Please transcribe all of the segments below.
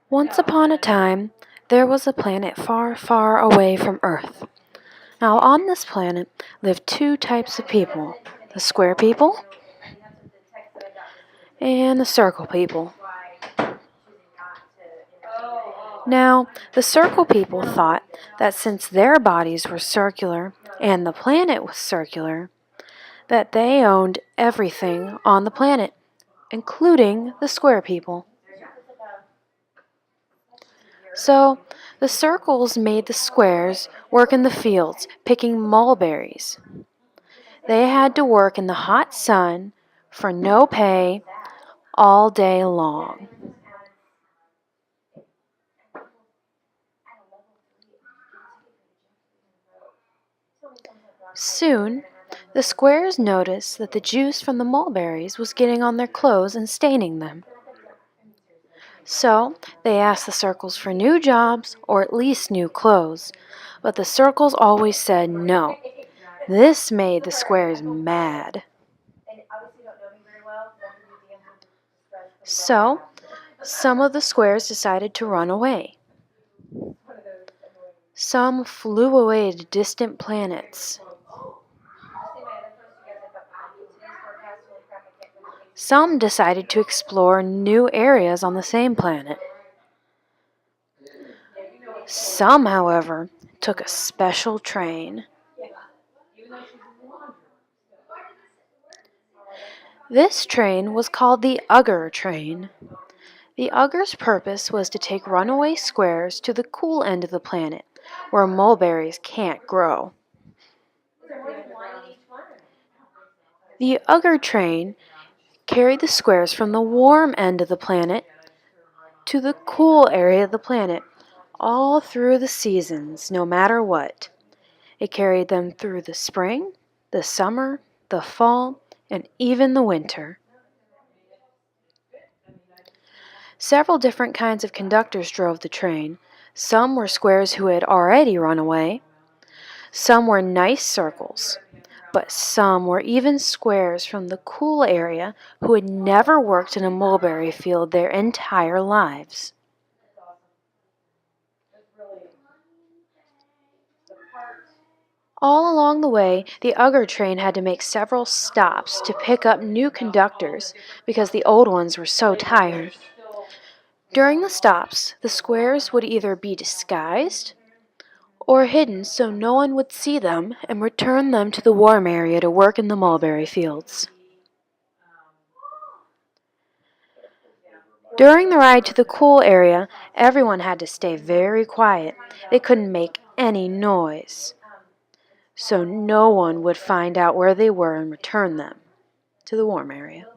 Once upon a time, there was a planet far, far away from Earth. Now, on this planet lived two types of people, the square people and the circle people. Now, the circle people thought that since their bodies were circular and the planet was circular, that they owned everything on the planet, including the square people. So, the circles made the squares work in the fields picking mulberries. They had to work in the hot sun for no pay all day long. Soon, the squares noticed that the juice from the mulberries was getting on their clothes and staining them. So, they asked the circles for new jobs or at least new clothes, but the circles always said no. This made the squares mad. So, some of the squares decided to run away. Some flew away to distant planets. Some decided to explore new areas on the same planet. Some, however, took a special train. This train was called the UGGR train. The UGGR's purpose was to take runaway squares to the cool end of the planet, where mulberries can't grow. The UGGR train carried the squares from the warm end of the planet to the cool area of the planet, all through the seasons, no matter what. It carried them through the spring, the summer, the fall, and even the winter. Several different kinds of conductors drove the train. Some were squares who had already run away. Some were nice circles. But some were even squares from the cool area who had never worked in a mulberry field their entire lives. All along the way, the UGGR train had to make several stops to pick up new conductors because the old ones were so tired. During the stops, the squares would either be disguised or hidden so no one would see them and return them to the warm area to work in the mulberry fields. During the ride to the cool area, everyone had to stay very quiet. They couldn't make any noise, so no one would find out where they were and return them to the warm area.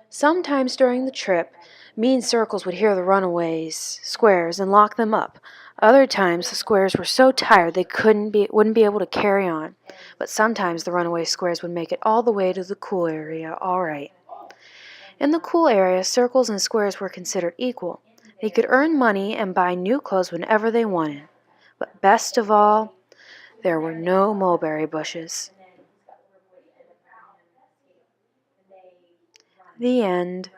Sometimes during the trip, mean circles would hear the runaways' squares and lock them up. Other times the squares were so tired they wouldn't be able to carry on. But sometimes the runaway squares would make it all the way to the cool area all right. In the cool area, circles and squares were considered equal. They could earn money and buy new clothes whenever they wanted. But best of all, there were no mulberry bushes. The end.